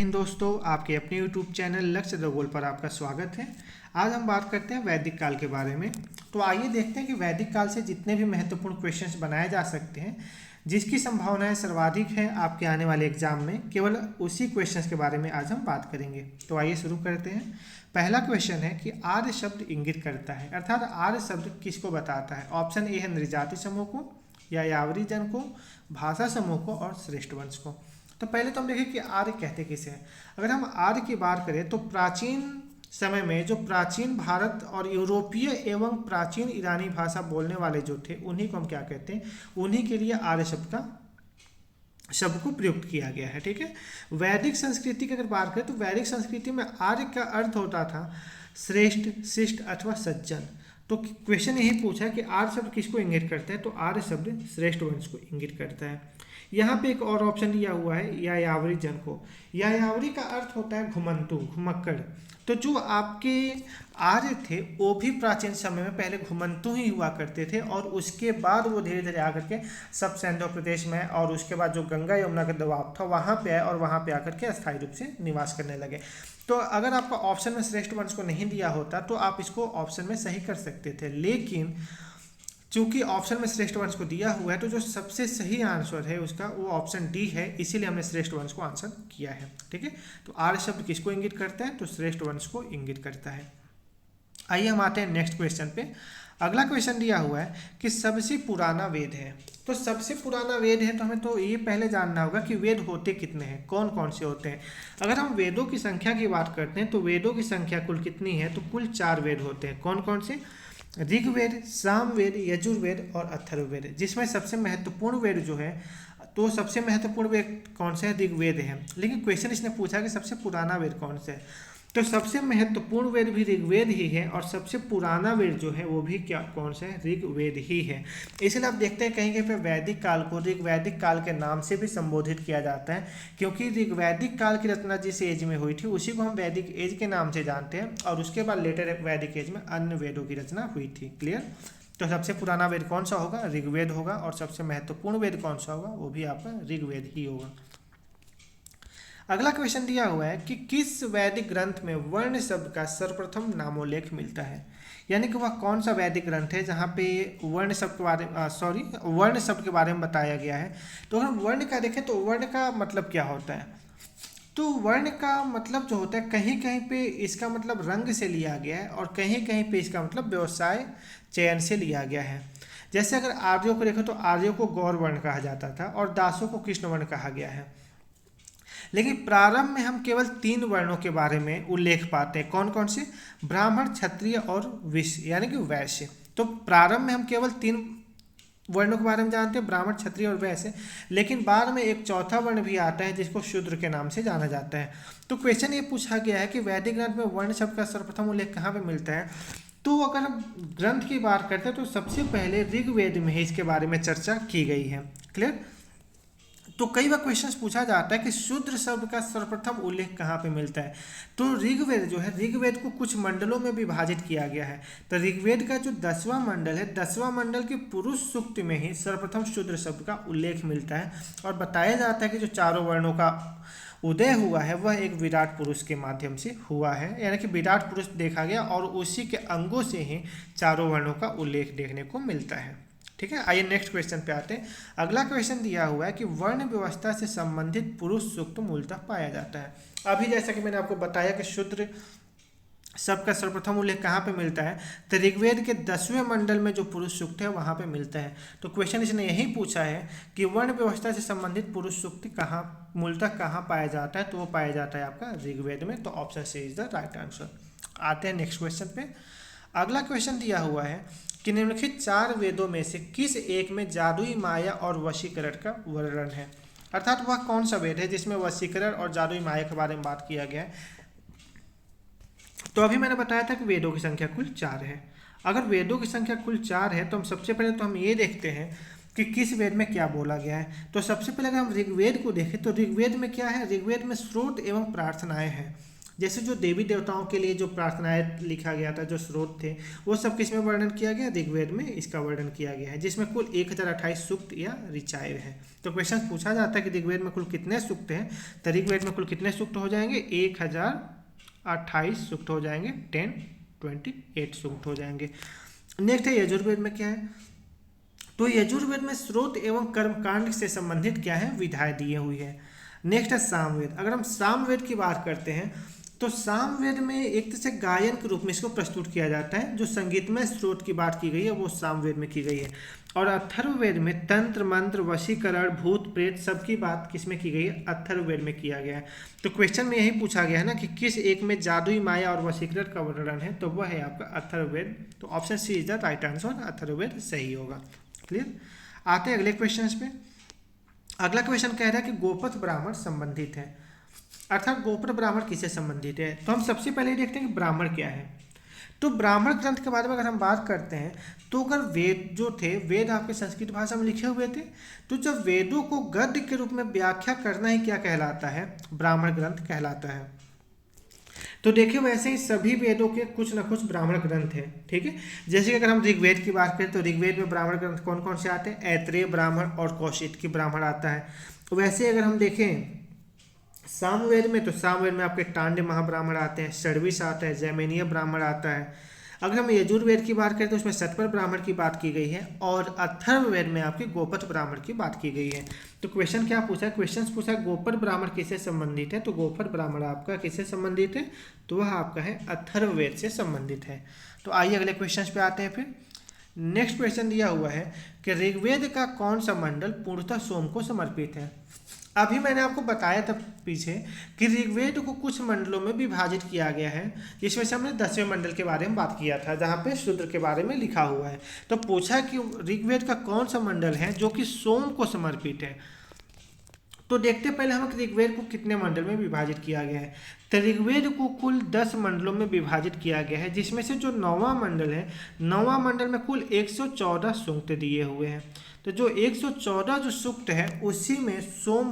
हिंद दोस्तों, आपके अपने यूट्यूब चैनल लक्ष्य द गोल पर आपका स्वागत है। आज हम बात करते हैं वैदिक काल के बारे में। तो आइए देखते हैं कि वैदिक काल से जितने भी महत्वपूर्ण क्वेश्चंस बनाए जा सकते हैं, जिसकी संभावनाएं सर्वाधिक है आपके आने वाले एग्जाम में, केवल उसी क्वेश्चंस के बारे में आज हम बात करेंगे। तो आइए शुरू करते हैं। पहला क्वेश्चन है कि आर्य शब्द इंगित करता है, अर्थात आर्य शब्द किसको बताता है। ऑप्शन ए है नृजाति समूह को, या यावरी जन को, भाषा समूह को और श्रेष्ठ वंश को। तो पहले तो हम देखें कि आर्य कहते किसे हैं। अगर हम आर्य की बात करें तो प्राचीन समय में जो प्राचीन भारत और यूरोपीय एवं प्राचीन ईरानी भाषा बोलने वाले जो थे, उन्हीं को हम क्या कहते हैं, उन्हीं के लिए आर्य शब्द को प्रयुक्त किया गया है। ठीक है। वैदिक संस्कृति की अगर बात करें तो वैदिक संस्कृति में आर्य का अर्थ होता था श्रेष्ठ, शिष्ट अथवा सज्जन। तो क्वेश्चन यही पूछा है कि आर्य शब्द किसको इंगित करता है, तो आर्य शब्द श्रेष्ठ वंश को इंगित करता है। यहाँ पे एक और ऑप्शन दिया हुआ है या यावरी जन को। या यावरी का अर्थ होता है घुमंतु, घुमक्कड़। तो जो आपके आर्य थे वो भी प्राचीन समय में पहले घुमंतु ही हुआ करते थे, और उसके बाद वो धीरे धीरे आकर के सब सिंधु प्रदेश में, और उसके बाद जो गंगा यमुना का दबाव था वहाँ पे आए और वहाँ पे आकर के अस्थायी रूप से निवास करने लगे। तो अगर आपका ऑप्शन में श्रेष्ठ वंश को नहीं दिया होता तो आप इसको ऑप्शन में सही कर सकते थे, लेकिन चूंकि ऑप्शन में श्रेष्ठ वंश को दिया हुआ है तो जो सबसे सही आंसर है उसका वो ऑप्शन डी है, इसीलिए हमने श्रेष्ठ वंश को आंसर किया है। ठीक है। तो आर्य शब्द किसको इंगित करता है, तो श्रेष्ठ वंश को इंगित करता है। आइए हम आते हैं नेक्स्ट क्वेश्चन पे। अगला क्वेश्चन दिया हुआ है कि सबसे पुराना वेद है। तो सबसे पुराना वेद है तो हमें तो ये पहले जानना होगा कि वेद होते कितने हैं, कौन कौन से होते हैं। अगर हम वेदों की संख्या की बात करते हैं तो वेदों की संख्या कुल कितनी है, तो कुल 4 वेद होते हैं। कौन कौन से, ऋग्वेद, सामवेद, यजुर्वेद और अथर्ववेद। जिसमें सबसे महत्वपूर्ण वेद जो है, तो सबसे महत्वपूर्ण वेद कौन सा है, ऋग्वेद है। लेकिन क्वेश्चन इसने पूछा कि सबसे पुराना वेद कौन सा है, तो सबसे महत्वपूर्ण वेद भी ऋग्वेद ही है, और सबसे पुराना वेद जो है वो भी क्या कौन सा है, ऋग्वेद ही है। इसलिए आप देखते हैं कहीं कहीं पे वैदिक काल को ऋग्वैदिक काल के नाम से भी संबोधित किया जाता है, क्योंकि ऋग्वैदिक काल की रचना जिस एज में हुई थी उसी को हम वैदिक एज के नाम से जानते हैं, और उसके बाद लेटर वैदिक एज में अन्य वेदों की रचना हुई थी। क्लियर। तो सबसे पुराना वेद कौन सा होगा, ऋग्वेद होगा, और सबसे महत्वपूर्ण वेद कौन सा होगा, वो भी आपका ऋग्वेद ही होगा। अगला क्वेश्चन दिया हुआ है कि किस वैदिक ग्रंथ में वर्ण शब्द का सर्वप्रथम नामोल्लेख मिलता है। यानी कि वह कौन सा वैदिक ग्रंथ है जहाँ पे वर्ण शब्द के बारे में बताया गया है। तो हम वर्ण का देखें तो वर्ण का मतलब क्या होता है, तो वर्ण का मतलब जो होता है, कहीं कहीं पे इसका मतलब रंग से लिया गया है, और कहीं कहीं पे इसका मतलब व्यवसाय चयन से लिया गया है। जैसे अगर आर्यों को देखें तो आर्यों को गौर वर्ण कहा जाता था और दासों को कृष्ण वर्ण कहा गया है। लेकिन प्रारंभ में हम केवल 3 वर्णों के बारे में उल्लेख पाते हैं। कौन कौन से, ब्राह्मण, क्षत्रिय और वैश्य, यानी कि वैश्य। तो प्रारंभ में हम केवल 3 वर्णों के बारे में जानते हैं, ब्राह्मण, क्षत्रिय और वैश्य। लेकिन बाद में एक चौथा वर्ण भी आता है जिसको शूद्र के नाम से जाना जाता है। तो क्वेश्चन ये पूछा गया है कि वैदिक ग्रंथ में वर्ण शब्द का सर्वप्रथम उल्लेख कहाँ पे मिलता है। तो अगर हम ग्रंथ की बात करते हैं तो सबसे पहले ऋग्वेद में ही इसके बारे में चर्चा की गई है। क्लियर। तो कई बार क्वेश्चंस पूछा जाता है कि शूद्र शब्द का सर्वप्रथम उल्लेख कहाँ पे मिलता है। तो ऋग्वेद जो है, ऋग्वेद को कुछ मंडलों में विभाजित किया गया है। तो ऋग्वेद का जो 10वां मंडल है, 10वां मंडल के पुरुष सूक्त में ही सर्वप्रथम शूद्र शब्द का उल्लेख मिलता है, और बताया जाता है कि जो चारों वर्णों का उदय हुआ है वह एक विराट पुरुष के माध्यम से हुआ है। यानी कि विराट पुरुष देखा गया और उसी के अंगों से ही चारों वर्णों का उल्लेख देखने को मिलता है। ठीक है। आइए नेक्स्ट क्वेश्चन पे आते हैं। अगला क्वेश्चन दिया हुआ है कि वर्ण व्यवस्था से संबंधित पुरुष सूक्त मूलतः पाया जाता है। अभी जैसा कि मैंने आपको बताया कि शूद्र शब्द का सर्वप्रथम उल्लेख कहाँ पे मिलता है, तो ऋग्वेद के 10वें मंडल में जो पुरुष सूक्त है वहाँ पे मिलता है। तो क्वेश्चन इसने यही पूछा है कि वर्ण व्यवस्था से संबंधित पुरुष सूक्त मूलतः कहाँ पाया जाता है, तो वो पाया जाता है आपका ऋग्वेद में। तो option C is the right answer. आते हैं नेक्स्ट क्वेश्चन पे। अगला क्वेश्चन दिया हुआ है कि निम्नलिखित 4 वेदों में से किस एक में जादुई माया और वशीकरण का वर्णन है। अर्थात वह कौन सा वेद है जिसमें वशीकरण और जादुई माया के बारे में बात किया गया है। तो अभी मैंने बताया था कि वेदों की संख्या कुल 4 है। अगर वेदों की संख्या कुल 4 है तो हम सबसे पहले तो हम ये देखते हैं कि किस वेद में क्या बोला गया है। तो सबसे पहले अगर हम ऋग्वेद को देखें तो ऋग्वेद में क्या है, ऋग्वेद में स्रोत एवं प्रार्थनाएं हैं। जैसे जो देवी देवताओं के लिए जो प्रार्थनाएं लिखा गया था, जो स्रोत थे, वो सब किस में वर्णन किया गया? ऋग्वेद में इसका वर्णन किया गया है, जिसमें कुल 1028 सूक्त या ऋचाएं हैं। तो क्वेश्चन पूछा जाता है कि ऋग्वेद में कुल कितने सूक्त हैं, तो ऋग्वेद में कुल कितने सूक्त हो जाएंगे? 1028 सूक्त हो जाएंगे, 1028 सूक्त हो जाएंगे। नेक्स्ट है यजुर्वेद में क्या है? तो यजुर्वेद में स्रोत एवं कर्मकांड से संबंधित क्या है? विधाएं दी हुई है। नेक्स्ट है सामवेद। अगर हम सामवेद की बात करते हैं तो सामवेद में एक तरह से गायन के रूप में इसको प्रस्तुत किया जाता है। जो संगीतमय स्रोत की बात की गई है वो सामवेद में की गई है। और अथर्ववेद में तंत्र मंत्र वशीकरण भूत प्रेत सबकी बात किसमें की गई है? अथर्ववेद में किया गया है। तो क्वेश्चन में यही पूछा गया है ना कि किस एक में जादुई माया और वशीकरण का वर्णन है, तो वह है आपका अथर्ववेद। तो option C is the right answer, अथर्ववेद सही होगा। क्लियर। आते हैं अगले क्वेश्चन पे। अगला क्वेश्चन कह रहा है कि गोपथ ब्राह्मण संबंधित है, अर्थात गोपथ ब्राह्मण किससे संबंधित है। तो हम सबसे पहले देखते हैं कि ब्राह्मण क्या है। तो ब्राह्मण ग्रंथ के बारे में अगर हम बात करते हैं तो अगर वेद जो थे, वेद आपके संस्कृत भाषा में लिखे हुए थे, तो जब वेदों को गद्य के रूप में व्याख्या करना ही क्या कहलाता है? ब्राह्मण ग्रंथ कहलाता है। तो देखिए वैसे ही सभी वेदों के कुछ न कुछ ब्राह्मण ग्रंथ हैं, ठीक है। जैसे कि अगर हम ऋग्वेद की बात करें तो ऋग्वेद में ब्राह्मण ग्रंथ कौन कौन से आते हैं? ऐत्रेय ब्राह्मण और कौशिकी ब्राह्मण आता है। तो वैसे अगर हम देखें सामवेद में, तो सामवेद में आपके टांड्य महाब्राह्मण आते हैं, षड्विश आता है, जैमिनीय ब्राह्मण आता है। अगर हम यजुर्वेद की बात करें तो उसमें सतपर ब्राह्मण की बात की गई है, और अथर्ववेद में आपके गोपथ ब्राह्मण की बात की गई है। तो क्वेश्चन क्या पूछा है? क्वेश्चन पूछा है गोपथ ब्राह्मण किससे संबंधित है, तो गोपथ ब्राह्मण आपका किससे संबंधित है? तो वह आपका है अथर्ववेद से संबंधित है। तो आइए अगले क्वेश्चन पे आते हैं। फिर नेक्स्ट क्वेश्चन दिया हुआ है कि ऋग्वेद का कौन सा मंडल पूर्णतः सोम को समर्पित है। अभी मैंने आपको बताया था पीछे कि ऋग्वेद को कुछ मंडलों में विभाजित किया गया है, जिसमें से हमने 10वें मंडल के बारे में बात किया था, जहाँ पे शूद्र के बारे में लिखा हुआ है। तो पूछा कि ऋग्वेद का कौन सा मंडल है जो कि सोम को समर्पित है। तो देखते पहले हम ऋग्वेद को कितने मंडल में विभाजित किया गया है। तो ऋग्वेद को कुल 10 मंडलों में विभाजित किया गया है, जिसमें से जो 9वां मंडल है, 9वां मंडल में कुल 114 सूक्त दिए हुए हैं। तो जो 114 जो सूक्त है उसी में सोम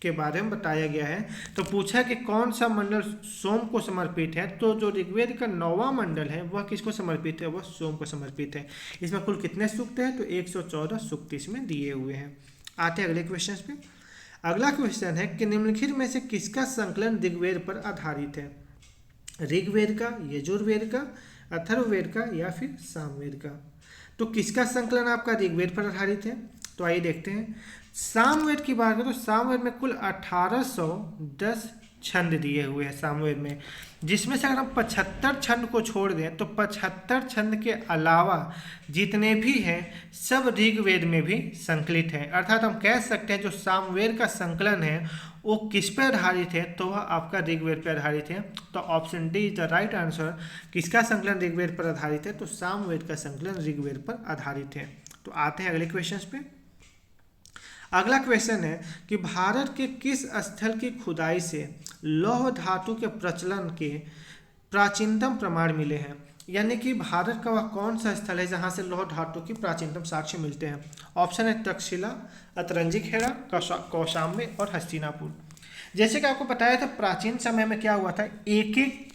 के बारे में बताया गया है। तो पूछा कि कौन सा मंडल सोम को समर्पित है, तो जो ऋग्वेद का 9वां मंडल है वह किसको समर्पित है? वह सोम को समर्पित है। इसमें कुल कितने सूक्त हैं? तो 114 सूक्त इसमें दिए हुए हैं। आते हैं अगले क्वेश्चन पे। अगला क्वेश्चन है कि निम्नलिखित में से किसका संकलन ऋग्वेद पर आधारित है? ऋग्वेद का, यजुर्वेद का, अथर्ववेद का या फिर सामवेद का? तो किसका संकलन आपका ऋग्वेद पर आधारित है? तो आइए देखते हैं। सामवेद की बात करें तो सामवेद में कुल 1810 छंद दिए हुए हैं सामवेद में, जिसमें से अगर हम 75 छंद को छोड़ दें तो 75 छंद के अलावा जितने भी हैं सब ऋग्वेद में भी संकलित हैं। अर्थात हम कह सकते हैं जो सामवेद का संकलन है वो किस पे आधारित है? तो वह आपका ऋग्वेद पर आधारित है। तो option D is the right answer. किसका संकलन ऋग्वेद पर आधारित है? तो सामवेद का संकलन ऋग्वेद पर आधारित है। तो आते हैं अगले क्वेश्चन पे। अगला क्वेश्चन है कि भारत के किस स्थल की खुदाई से लौह धातु के प्रचलन के प्राचीनतम प्रमाण मिले हैं? यानी कि भारत का वह कौन सा स्थल है जहां से लौह धातु की प्राचीनतम साक्ष्य मिलते हैं? ऑप्शन है तक्षशिला, अतरंजी खेड़ा, कौशाम्बी और हस्तिनापुर। जैसे कि आपको बताया था प्राचीन समय में क्या हुआ था, एक एक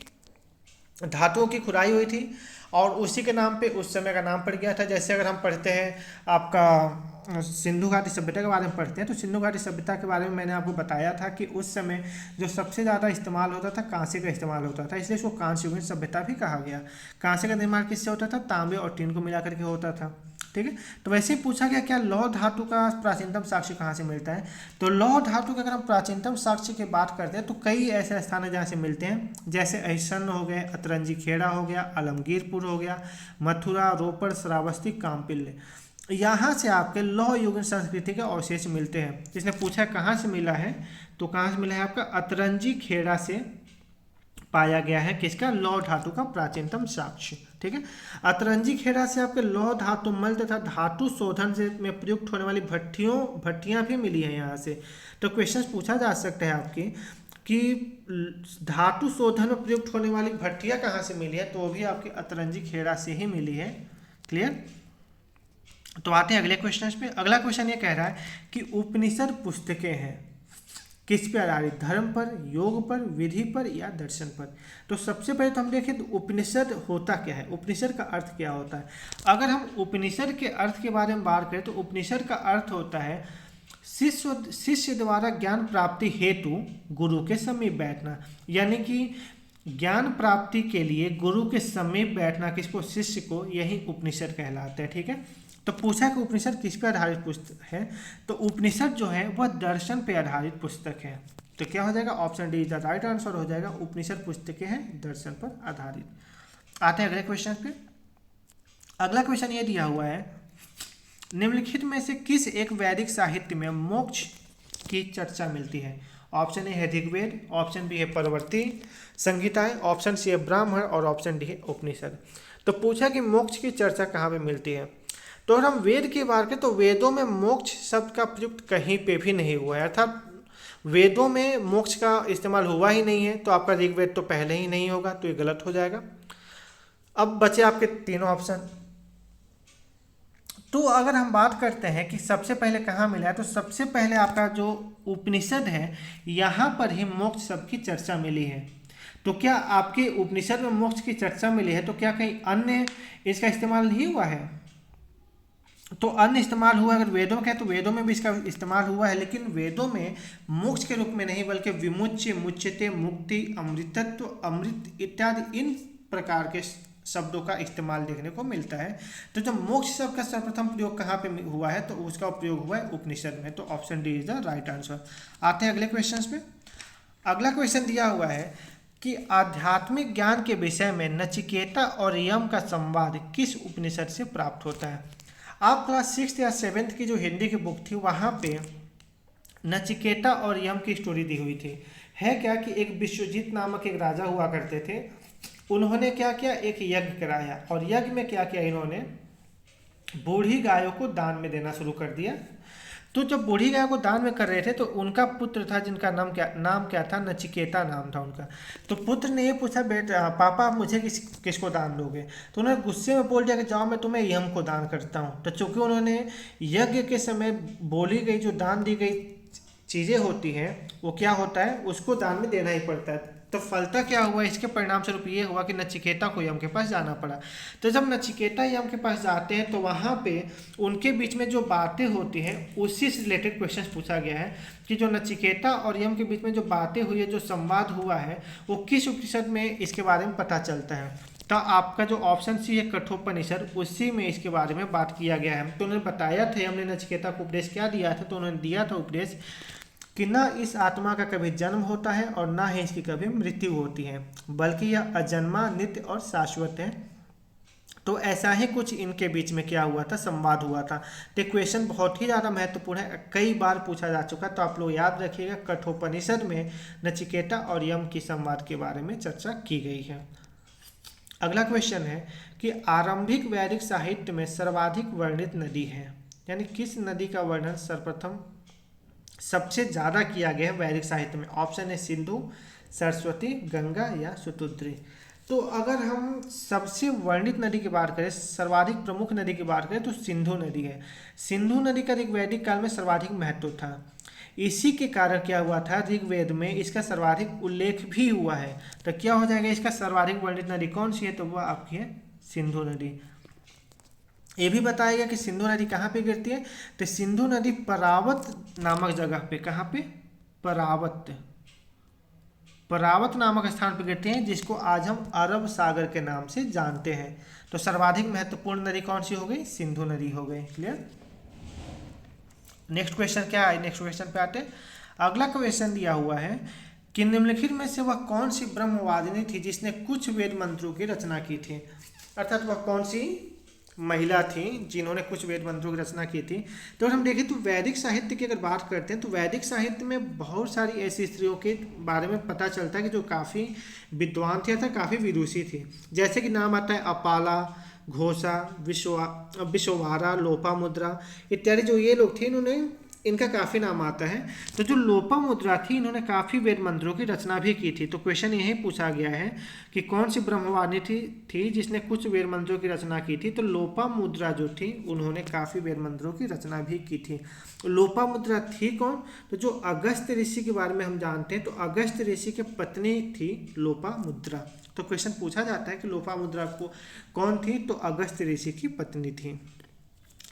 धातुओं की खुदाई हुई थी और उसी के नाम पे उस समय का नाम पड़ गया था। जैसे अगर हम पढ़ते हैं आपका सिंधु घाटी सभ्यता के बारे में पढ़ते हैं तो सिंधु घाटी सभ्यता के बारे में मैंने आपको बताया था कि उस समय जो सबसे ज़्यादा इस्तेमाल होता था कांसे का इस्तेमाल होता था, इसलिए इसको कांस्य युगीन सभ्यता भी कहा गया। कांसे का निर्माण किससे होता था? तांबे और टीन को मिला करके होता था, ठीक है। तो वैसे ही पूछा गया क्या लौह धातु का प्राचीनतम साक्ष्य कहाँ से मिलता है? तो लौह धातु के अगर हम प्राचीनतम साक्ष्य की बात करते हैं तो कई ऐसे स्थान है जहाँ से मिलते हैं, जैसे अहिसन हो गए, अतरंजी खेड़ा हो गया, आलमगीरपुर हो गया, मथुरा, रोपड़, श्रावस्ती, कामपिल्ले। यहाँ से आपके लौह युगीन संस्कृति के अवशेष मिलते हैं। जिसने पूछा कहाँ से मिला है, तो कहाँ से मिला है आपका अतरंजी खेड़ा से पाया गया है किसका? लौह धातु का प्राचीनतम साक्ष्य, ठीक है। अतरंजी खेड़ा से आपके लौह धातु मल तथा धातु शोधन से में प्रयुक्त होने वाली भट्टियां भी मिली है यहाँ से। तो क्वेश्चन पूछा जा सकता है आपकी कि धातु शोधन में प्रयुक्त होने वाली भट्टियां कहाँ से मिली है, तो वो भी आपकी अतरंजी खेड़ा से ही मिली है। क्लियर। तो आते हैं अगले क्वेश्चन पे। अगला क्वेश्चन ये कह रहा है कि उपनिषद पुस्तकें हैं, किस पे आधारित, धर्म पर, योग पर, विधि पर या दर्शन पर। तो सबसे पहले तो हम देखें तो उपनिषद होता क्या है, उपनिषद का अर्थ क्या होता है। अगर हम उपनिषद के अर्थ के बारे में बात करें तो उपनिषद का अर्थ होता है शिष्य द्वारा ज्ञान प्राप्ति हेतु गुरु के समीप बैठना, यानी कि ज्ञान प्राप्ति के लिए गुरु के समीप बैठना किसको, शिष्य को, यही उपनिषद कहलाता है। ठीक है, तो पूछा कि उपनिषद किस पे आधारित पुस्तक है, तो उपनिषद जो है वह दर्शन पे आधारित पुस्तक है। तो क्या हो जाएगा, option D is the right answer हो जाएगा, उपनिषद पुस्तकें हैं दर्शन पर आधारित। आते हैं अगले क्वेश्चन पे। अगला क्वेश्चन ये दिया हुआ है, निम्नलिखित में से किस एक वैदिक साहित्य में मोक्ष की चर्चा मिलती है। ऑप्शन ए है ऋग्वेद, ऑप्शन बी है परवर्ती संहिताएं, ऑप्शन सी है ब्राह्मण और ऑप्शन डी है उपनिषद। तो पूछा कि मोक्ष की चर्चा कहाँ पे मिलती है। तो अगर हम वेद की बात करें तो वेदों में मोक्ष शब्द का प्रयुक्त कहीं पे भी नहीं हुआ है, अर्थात वेदों में मोक्ष का इस्तेमाल हुआ ही नहीं है। तो आपका ऋग्वेद तो पहले ही नहीं होगा, तो ये गलत हो जाएगा। अब बचे आपके तीनों ऑप्शन। तो अगर हम बात करते हैं कि सबसे पहले कहाँ मिला है, तो सबसे पहले आपका जो उपनिषद है यहाँ पर ही मोक्ष शब्द की चर्चा मिली है। तो क्या आपके उपनिषद में मोक्ष की चर्चा मिली है, तो क्या कहीं अन्य इसका इस्तेमाल नहीं हुआ है। तो अन्य इस्तेमाल हुआ, अगर वेदों में कहें तो वेदों में भी इसका इस्तेमाल हुआ है, लेकिन वेदों में मोक्ष के रूप में नहीं बल्कि विमुच्य, मुच्यते, मुक्ति, अमृतत्व, अमृत इत्यादि इन प्रकार के शब्दों का इस्तेमाल देखने को मिलता है। तो जब मोक्ष शब्द का सर्वप्रथम प्रयोग कहाँ पे हुआ है, तो उसका प्रयोग हुआ है उपनिषद में। तो option D is the right answer. आते हैं अगले क्वेश्चन पे। अगला क्वेश्चन दिया हुआ है कि आध्यात्मिक ज्ञान के विषय में नचिकेता और यम का संवाद किस उपनिषद से प्राप्त होता है। आप क्लास 6 या 7 की जो हिंदी की बुक थी वहाँ पे नचिकेता और यम की स्टोरी दी हुई थी। है क्या कि एक विश्वजीत नामक एक राजा हुआ करते थे, उन्होंने क्या किया, एक यज्ञ कराया और यज्ञ में क्या किया, इन्होंने बूढ़ी गायों को दान में देना शुरू कर दिया। तो जब बूढ़ी गायों को दान में कर रहे थे तो उनका पुत्र था जिनका नाम क्या था, नचिकेता नाम था उनका। तो पुत्र ने ये पूछा, बेटा पापा मुझे किसको दान दोगे। तो उन्होंने गुस्से में बोल दिया कि जाओ मैं तुम्हें यम को दान करता हूँ। तो चूंकि उन्होंने यज्ञ के समय बोली गई जो दान दी गई चीज़ें होती हैं वो क्या होता है, उसको दान में देना ही पड़ता है। तो फलता क्या हुआ, इसके परिणाम स्वरूप ये हुआ कि नचिकेता को यम के पास जाना पड़ा। तो जब नचिकेता यम के पास जाते हैं तो वहाँ पे उनके बीच में जो बातें होती हैं उसी से रिलेटेड क्वेश्चन पूछा गया है कि जो नचिकेता और यम के बीच में जो बातें हुई है, जो संवाद हुआ है, वो किस उपनिषद में इसके बारे में पता चलता है। तो आपका जो ऑप्शन सी है कठोपनिषद, उसी में इसके बारे में बात किया गया है। तो उन्होंने बताया था, हमने नचिकेता को उपदेश क्या दिया था, तो उन्होंने दिया था उपदेश कि ना इस आत्मा का कभी जन्म होता है और ना ही इसकी कभी मृत्यु होती है, बल्कि यह अजन्मा, नित्य और शाश्वत है। तो ऐसा ही कुछ इनके बीच में क्या हुआ था, संवाद हुआ था। तो क्वेश्चन बहुत ही ज़्यादा महत्वपूर्ण है, कई बार पूछा जा चुका। तो आप लोग याद रखिएगा, कठोपनिषद में नचिकेता और यम की संवाद के बारे में चर्चा की गई है। अगला क्वेश्चन है कि आरंभिक वैदिक साहित्य में सर्वाधिक वर्णित नदी है, यानी किस नदी का वर्णन सर्वप्रथम सबसे ज़्यादा किया गया है वैदिक साहित्य में। ऑप्शन है सिंधु, सरस्वती, गंगा या शतुद्री। तो अगर हम सबसे वर्णित नदी की बात करें, सर्वाधिक प्रमुख नदी की बात करें, तो सिंधु नदी है। सिंधु नदी का ऋग्वैदिक काल में सर्वाधिक महत्व था। इसी के कारण क्या हुआ था, ऋग्वेद में इसका सर्वाधिक उल्लेख भी हुआ है। तो क्या हो जाएगा, इसका सर्वाधिक वर्णित नदी कौन सी है, तो वह आपकी है सिंधु नदी। ये भी बताया गया कि सिंधु नदी कहाँ पे गिरती है, तो सिंधु नदी परावत नामक जगह पे, कहाँ पे, परावत नामक स्थान पे गिरती है, जिसको आज हम अरब सागर के नाम से जानते हैं। तो सर्वाधिक महत्वपूर्ण नदी कौन सी हो गई, सिंधु नदी हो गई। क्लियर। नेक्स्ट क्वेश्चन क्या है, नेक्स्ट क्वेश्चन पे आते हैं। अगला क्वेश्चन दिया हुआ है कि निम्नलिखित में से वह कौन सी ब्रह्मवादिनी थी जिसने कुछ वेद मंत्रों की रचना की थी, अर्थात वह कौन सी महिला थी जिन्होंने कुछ वेद मंत्रों की रचना की थी। तो अगर हम देखें तो वैदिक साहित्य की अगर बात करते हैं तो वैदिक साहित्य में बहुत सारी ऐसी स्त्रियों के बारे में पता चलता है कि जो काफ़ी विद्वान थी अर्थात काफ़ी विदुषी थी। जैसे कि नाम आता है अपाला, घोषा, विश्ववारा, लोपामुद्रा इत्यादि जो ये लोग थे, इन्होंने इनका काफ़ी नाम आता है। तो जो लोपामुद्रा थी, इन्होंने काफ़ी वेद मंत्रों की रचना भी की थी। तो क्वेश्चन यही पूछा गया है कि कौन सी ब्रह्मवाणी थी जिसने कुछ वेद मंत्रों की रचना की थी। तो लोपामुद्रा जो थी, उन्होंने काफ़ी वेद मंत्रों की रचना भी की थी। लोपामुद्रा थी कौन? तो जो अगस्त्य ऋषि के बारे में हम जानते हैं, तो अगस्त्य ऋषि की पत्नी थी लोपामुद्रा। तो क्वेश्चन पूछा जाता है कि लोपामुद्रा को कौन थी? तो अगस्त्य ऋषि की पत्नी थी।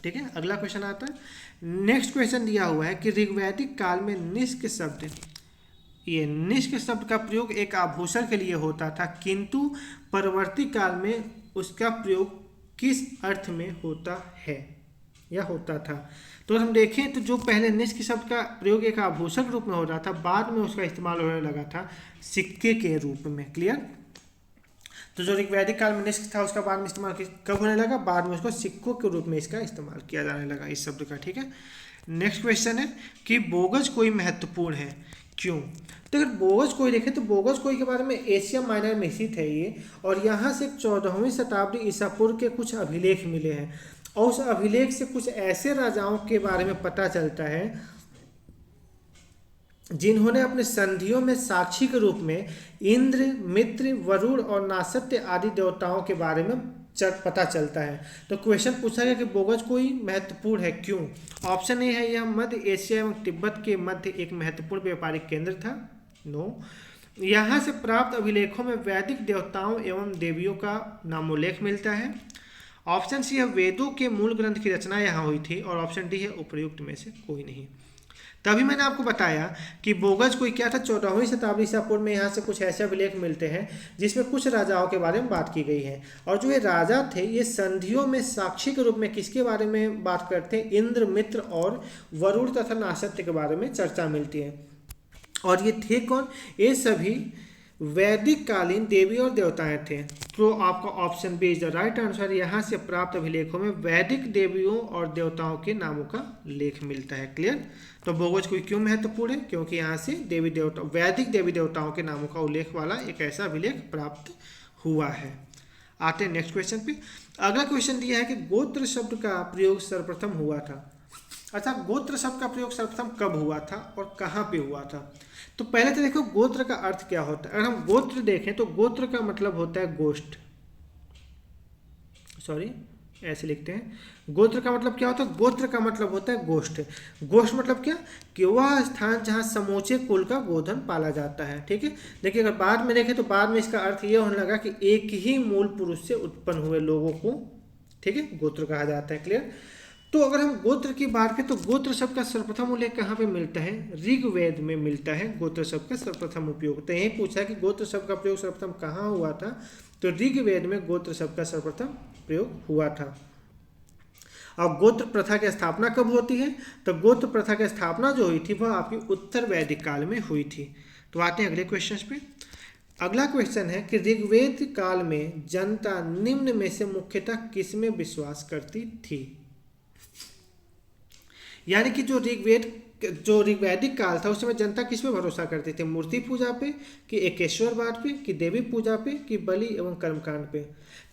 ठीक है, अगला क्वेश्चन आता है। नेक्स्ट क्वेश्चन दिया हुआ है कि ऋग्वैदिक काल में निष्क शब्द, ये निष्क शब्द का प्रयोग एक आभूषण के लिए होता था, किंतु परवर्ती काल में उसका प्रयोग किस अर्थ में होता है या होता था? तो हम देखें तो जो पहले निष्क शब्द का प्रयोग एक आभूषण रूप में हो रहा था, बाद में उसका इस्तेमाल होने लगा था सिक्के के रूप में। क्लियर? तो जो ऋग्वैदिक काल में निष्क था, उसका बाद में इस्तेमाल कब होने लगा? बाद में उसको सिक्कों के रूप में इसका इस्तेमाल किया जाने लगा इस शब्द का। ठीक है, नेक्स्ट क्वेश्चन है कि बोगस कोई महत्वपूर्ण है, क्यों? तो अगर बोगस कोई देखें तो बोगस कोई के बारे में एशिया माइनर में स्थित है ये, और यहाँ से 14वीं शताब्दी ईसा पूर्व के कुछ अभिलेख मिले हैं, और उस अभिलेख से कुछ ऐसे राजाओं के बारे में पता चलता है जिन्होंने अपने संधियों में साक्षी के रूप में इंद्र, मित्र, वरुण और नासत्य आदि देवताओं के बारे में पता चलता है। तो क्वेश्चन पूछा गया कि बोगस कोई महत्वपूर्ण है, क्यों? ऑप्शन ए है, यह मध्य एशिया एवं तिब्बत के मध्य एक महत्वपूर्ण व्यापारिक केंद्र था। नो। यहाँ से प्राप्त अभिलेखों में वैदिक देवताओं एवं देवियों का नामोल्लेख मिलता है। ऑप्शन सी है, वेदों के मूल ग्रंथ की रचना यहाँ हुई थी, और ऑप्शन डी है, उपर्युक्त में से कोई नहीं। तभी मैंने आपको बताया कि बोगस कोई क्या था? 14वीं शताब्दी ईसा पूर्व में यहाँ से कुछ ऐसे अभिलेख मिलते हैं जिसमें कुछ राजाओं के बारे में बात की गई है, और जो ये राजा थे, ये संधियों में साक्षी के रूप में किसके बारे में बात करते हैं? इंद्र, मित्र और वरुण तथा नासत्य के बारे में चर्चा मिलती है। और ये थे कौन? ये सभी वैदिक कालीन देवी और देवताएं थे। तो आपका option B is the right answer. यहाँ से प्राप्त अभिलेखों में वैदिक देवियों और देवताओं के नामों का लेख मिलता है। क्लियर? तो बोगस कोई क्यों महत्वपूर्ण है? क्योंकि यहाँ से देवी देवता, वैदिक देवी देवताओं के नामों का उल्लेख वाला एक ऐसा अभिलेख प्राप्त हुआ है। आते हैं नेक्स्ट क्वेश्चन पे। अगला क्वेश्चन दिया है कि गोत्र शब्द का प्रयोग सर्वप्रथम हुआ था। अच्छा, गोत्र शब्द का प्रयोग सर्वप्रथम कब हुआ था और कहाँ पे हुआ था? तो पहले तो देखो गोत्र का अर्थ क्या होता है। अगर हम गोत्र देखें तो गोत्र का मतलब होता है गोष्ठ, सॉरी ऐसे लिखते हैं। गोत्र का मतलब क्या होता है? गोत्र का मतलब होता है गोष्ठ। गोष्ठ मतलब क्या? कि वह स्थान जहाँ समूचे कुल का गोधन पाला जाता है। ठीक है, देखिए अगर बाद में देखें तो बाद में इसका अर्थ ये होने लगा कि एक ही मूल पुरुष से उत्पन्न हुए लोगों को, ठीक है, गोत्र कहा जाता है। क्लियर? तो अगर हम गोत्र की बात करें तो गोत्र शब्द का सर्वप्रथम उल्लेख कहाँ पे मिलता है? ऋग्वेद में मिलता है गोत्र शब्द का सर्वप्रथम उपयोग। तो यही पूछा है कि गोत्र शब्द का प्रयोग सर्वप्रथम कहाँ हुआ था? तो ऋग्वेद में गोत्र शब्द का सर्वप्रथम प्रयोग हुआ था। अब गोत्र प्रथा की स्थापना कब होती है? तो गोत्र प्रथा की स्थापना जो हुई थी वह आपकी उत्तर वैदिक काल में हुई थी। तो आते हैं अगले क्वेश्चन पे। अगला क्वेश्चन है कि ऋग्वेद काल में जनता निम्न में से मुख्यतः किसमें विश्वास करती थी? यानी कि जो ऋग्वैदिक काल था उस समय जनता किस पे भरोसा करती थी? मूर्ति पूजा पे, कि एकेश्वरवाद पे, कि देवी पूजा पे, कि बलि एवं कर्मकांड पे?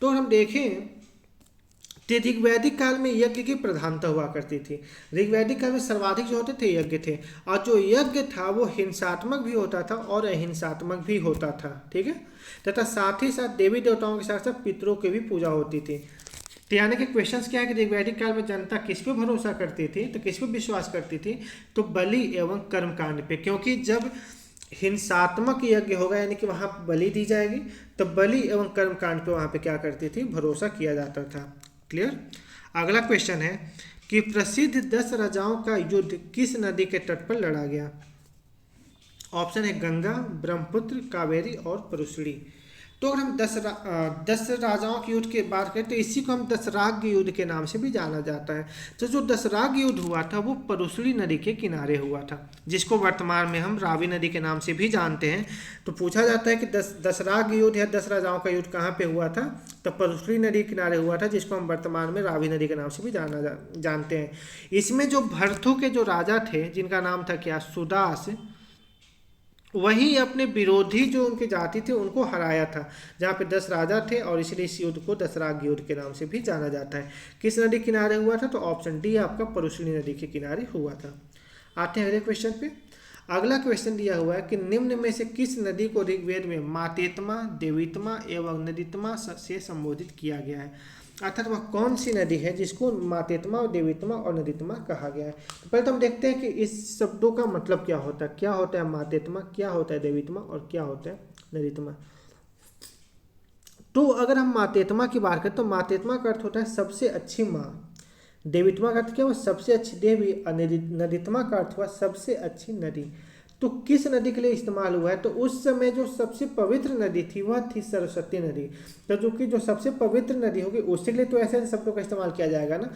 तो हम देखें तो ऋग्वैदिक काल में यज्ञ की प्रधानता हुआ करती थी। ऋग्वैदिक काल में सर्वाधिक जो होते थे यज्ञ थे, और जो यज्ञ था वो हिंसात्मक भी होता था और अहिंसात्मक भी होता था। ठीक है, तथा साथ ही साथ देवी देवताओं के साथ साथ पितरों की भी पूजा होती थी। तो यानी कि क्वेश्चंस क्या है कि ऋग्वैदिक काल में जनता किस पे भरोसा करती थी? तो किस पे विश्वास करती थी? तो बलि एवं कर्मकांड पे, क्योंकि जब हिंसात्मक यज्ञ होगा यानी कि वहाँ बलि दी जाएगी, तो बलि एवं कर्मकांड पे वहाँ पे क्या करती थी? भरोसा किया जाता था। क्लियर? अगला क्वेश्चन है कि प्रसिद्ध 10 राजाओं का युद्ध किस नदी के तट पर लड़ा गया? ऑप्शन है गंगा, ब्रह्मपुत्र, कावेरी और परुशड़ी। तो अगर हम 10 राजाओं के युद्ध की बात करें तो इसी को हम दशराग युद्ध के नाम से भी जाना जाता है। तो जो दशराग युद्ध हुआ था वो परुशड़ी नदी के किनारे हुआ था, जिसको वर्तमान में हम रावी नदी के नाम से भी जानते हैं। तो पूछा जाता है कि दशराग युद्ध या 10 राजाओं का युद्ध कहाँ पे हुआ था? तो परुशड़ी नदी किनारे हुआ था, जिसको हम वर्तमान में रावी नदी के नाम से भी जानते हैं। इसमें जो भरथु के जो राजा थे जिनका नाम था क्या? सुदास, वही अपने विरोधी जो उनके जाति थे उनको हराया था, जहाँ पे 10 राजा थे, और इसलिए इस युद्ध को दशराग युद्ध के नाम से भी जाना जाता है। किस नदी किनारे हुआ था? तो ऑप्शन डी आपका परुशड़ी नदी के किनारे हुआ था। आते हैं अगले क्वेश्चन पे। अगला क्वेश्चन दिया हुआ है कि निम्न में से किस नदी को ऋग्वेद में मातेत्मा, देवीत्मा एवं नदीत्मा से संबोधित किया गया है, अर्थात वह कौन सी नदी है जिसको मातेत्मा और देवीत्मा और नदीत्मा कहा गया है। तो पहले तो हम देखते हैं कि इस शब्दों का मतलब क्या होता है। क्या होता है मातेत्मा, क्या होता है देवीत्मा और क्या होता है नदीत्मा। तो अगर हम मातेत्मा की बात करें तो मातेत्मा का अर्थ होता है सबसे अच्छी माँ, देवीत्मा का अर्थ क्या हुआ सबसे अच्छी देवी, और नदीत्मा का अर्थ हुआ सबसे अच्छी नदी। तो किस नदी के लिए इस्तेमाल हुआ है, तो उस समय जो सबसे पवित्र नदी थी वह थी सरस्वती नदी। तो जो सबसे पवित्र नदी होगी उसके लिए तो ऐसे शब्दों का इस्तेमाल किया जाएगा ना।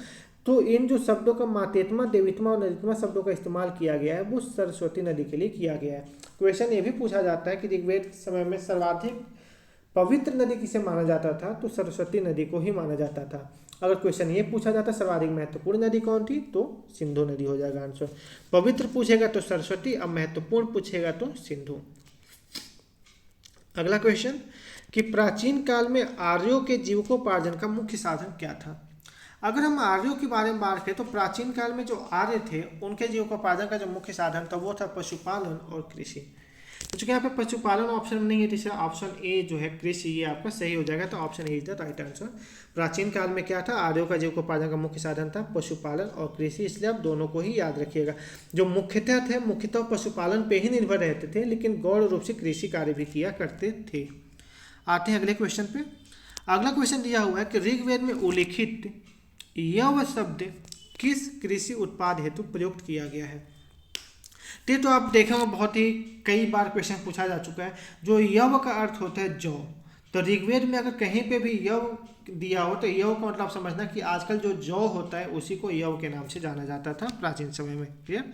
तो इन जो शब्दों का मातेत्मा, देवीत्मा और नदीत्मा शब्दों का इस्तेमाल किया गया है वो सरस्वती नदी के लिए किया गया है। क्वेश्चन ये भी पूछा जाता है कि ऋग्वेद समय में सर्वाधिक पवित्र नदी किसे माना जाता था, तो सरस्वती नदी को ही माना जाता था। अगर क्वेश्चन ये पूछा जाता सर्वाधिक महत्वपूर्ण नदी कौन थी, तो सिंधु नदी हो जाएगा आंसर। पवित्र पूछेगा तो सरस्वती, अब महत्वपूर्ण पूछेगा तो सिंधु। अगला क्वेश्चन कि प्राचीन काल में आर्यों के जीविकोपार्जन का मुख्य साधन क्या था। अगर हम आर्यों के बारे में बात करें तो प्राचीन काल में जो आर्य थे उनके जीविकोपार्जन का जो मुख्य साधन था वो था पशुपालन और कृषि। तो चूंकि यहाँ पे पशुपालन ऑप्शन नहीं है, तीसरा ऑप्शन ए जो है कृषि, ये आपका सही हो जाएगा। तो option A is the right answer. प्राचीन काल में क्या था, आर्यों का जीविकोपार्जन का मुख्य साधन था पशुपालन और कृषि, इसलिए आप दोनों को ही याद रखिएगा। जो मुख्यतः पशुपालन पे ही निर्भर रहते थे, लेकिन गौण रूप से कृषि कार्य भी किया करते थे। आते हैं अगले क्वेश्चन पे। अगला क्वेश्चन दिया हुआ है कि ऋग्वेद में उल्लिखित यव शब्द किस कृषि उत्पाद हेतु प्रयुक्त किया गया है। तो आप देखेंगे बहुत ही कई बार क्वेश्चन पूछा जा चुका है। जो यव का अर्थ होता है जौ, तो ऋग्वेद में अगर कहीं पे भी यव दिया हो तो यव का मतलब समझना कि आजकल जो जौ होता है उसी को यव के नाम से जाना जाता था प्राचीन समय में। क्लियर।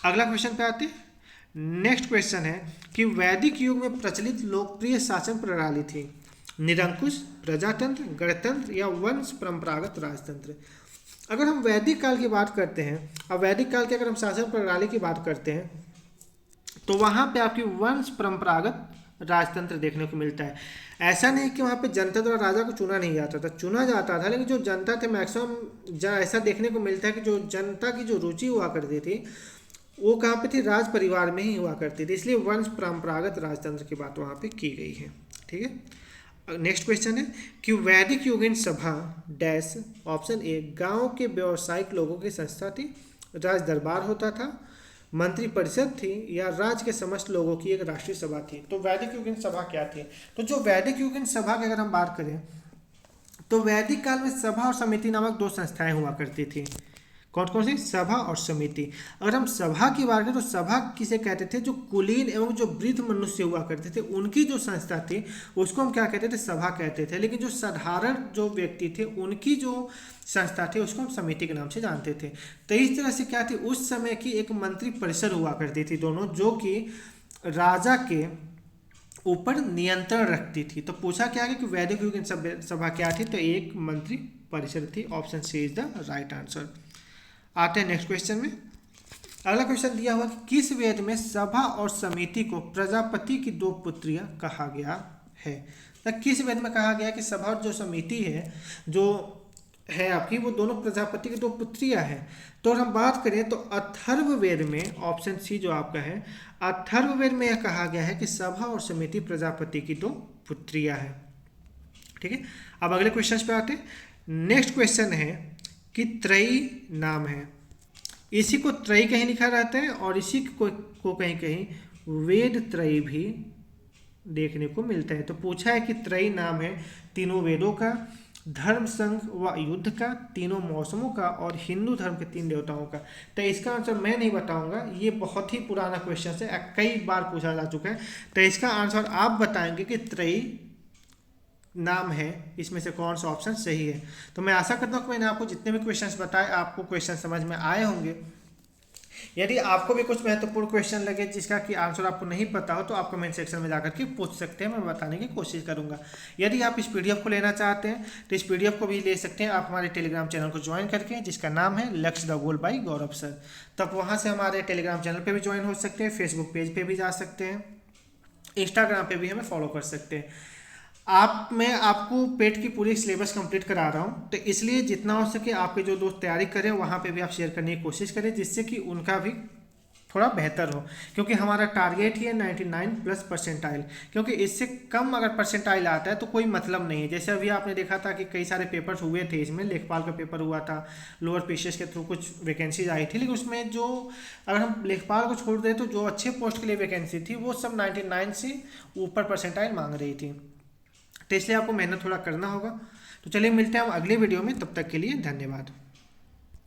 अगला क्वेश्चन पे आते हैं। नेक्स्ट क्वेश्चन है कि वैदिक युग में प्रचलित लोकप्रिय शासन प्रणाली थी निरंकुश, प्रजातंत्र, गणतंत्र या वंश परंपरागत राजतंत्र। अगर हम वैदिक काल की बात करते हैं, अब वैदिक काल की अगर हम शासन प्रणाली की बात करते हैं तो वहाँ पे आपकी वंश परंपरागत राजतंत्र देखने को मिलता है। ऐसा नहीं कि वहाँ पे जनता द्वारा राजा को चुना नहीं जाता था, चुना जाता था, लेकिन जो जनता थे मैक्सिमम ऐसा देखने को मिलता है कि जो जनता की जो रुचि हुआ करती थी वो कहाँ पे थी, राज परिवार में ही हुआ करती थी, इसलिए वंश परंपरागत राजतंत्र की बात वहाँ पे की गई है। ठीक है। नेक्स्ट क्वेश्चन है कि वैदिक युगीन सभा डैश, ऑप्शन ए गांव के व्यावसायिक लोगों की संस्था थी, राज दरबार होता था, मंत्री परिषद थी, या राज्य के समस्त लोगों की एक राष्ट्रीय सभा थी। तो वैदिक युगीन सभा क्या थी, तो जो वैदिक युगीन सभा की अगर हम बात करें तो वैदिक काल में सभा और समिति नामक दो संस्थाएं हुआ करती थी। कौन कौन सी, सभा और समिति। अगर हम सभा की बात करें तो सभा किसे कहते थे, जो कुलीन एवं जो वृद्ध मनुष्य हुआ करते थे उनकी जो संस्था थी उसको हम क्या कहते थे, सभा कहते थे। लेकिन जो साधारण जो व्यक्ति थे उनकी जो संस्था थी उसको हम समिति के नाम से जानते थे। तो इस तरह से क्या थी, उस समय की एक मंत्री परिषद हुआ करती थी दोनों, जो कि राजा के ऊपर नियंत्रण रखती थी। तो पूछा क्या कि वैदिक युग सभा क्या थी, तो एक मंत्री परिषद थी। Option C is the right answer. आते हैं नेक्स्ट क्वेश्चन में। अगला क्वेश्चन दिया हुआ कि किस वेद में सभा और समिति को प्रजापति की दो पुत्रियां कहा गया है। तो किस वेद में कहा गया कि सभा और जो समिति है जो है आपकी वो दोनों प्रजापति की दो पुत्रियां हैं। तो अगर हम बात करें तो अथर्ववेद में, ऑप्शन सी जो आपका है, अथर्ववेद में यह कहा गया है कि सभा और समिति प्रजापति की दो पुत्रियां हैं। ठीक है। अब अगले क्वेश्चन पे आते हैं। नेक्स्ट क्वेश्चन है कि त्रयी नाम है, इसी को त्रयी कहीं लिखा रहता है और इसी को कहीं कहीं वेद त्रयी भी देखने को मिलता है। तो पूछा है कि त्रयी नाम है तीनों वेदों का, धर्म, संघ व युद्ध का, तीनों मौसमों का और हिंदू धर्म के तीन देवताओं का। तो इसका आंसर मैं नहीं बताऊंगा, ये बहुत ही पुराना क्वेश्चन है, कई बार पूछा जा चुका है। तो इसका आंसर आप बताएंगे कि त्रयी नाम है इसमें से कौन सा ऑप्शन सही है। तो मैं आशा करता हूँ कि मैंने आपको जितने भी क्वेश्चंस बताए आपको क्वेश्चन समझ में आए होंगे। यदि आपको भी कुछ महत्वपूर्ण क्वेश्चन लगे जिसका कि आंसर आपको नहीं पता हो तो आप कमेंट सेक्शन में जाकर के पूछ सकते हैं, मैं बताने की कोशिश करूंगा। यदि आप इस पीडीएफ को लेना चाहते हैं तो इस पीडीएफ को भी ले सकते हैं आप हमारे टेलीग्राम चैनल को ज्वाइन करके, जिसका नाम है लक्ष्य the goal by Gaurav sir. तब वहाँ से हमारे टेलीग्राम चैनल पर भी ज्वाइन हो सकते हैं, फेसबुक पेज पर भी जा सकते हैं, इंस्टाग्राम पर भी हमें फॉलो कर सकते हैं। मैं आपको पेट की पूरी सिलेबस कंप्लीट करा रहा हूँ, तो इसलिए जितना हो सके आपके जो दोस्त तैयारी करें वहाँ पे भी आप शेयर करने की कोशिश करें, जिससे कि उनका भी थोड़ा बेहतर हो, क्योंकि हमारा टारगेट ही है 99 प्लस परसेंटाइल, क्योंकि इससे कम अगर परसेंटाइल आता है तो कोई मतलब नहीं है। जैसे अभी आपने देखा था कि कई सारे पेपर्स हुए थे, इसमें लेखपाल का पेपर हुआ था, लोअर पीसीएस के थ्रू कुछ वैकेंसीज आई थी, लेकिन उसमें जो अगर हम लेखपाल को छोड़ दें तो जो अच्छे पोस्ट के लिए वैकेंसी थी वो सब 99 से ऊपर परसेंटाइल मांग रही थी। तो इसलिए आपको मेहनत थोड़ा करना होगा। तो चलिए मिलते हैं हम अगले वीडियो में, तब तक के लिए धन्यवाद।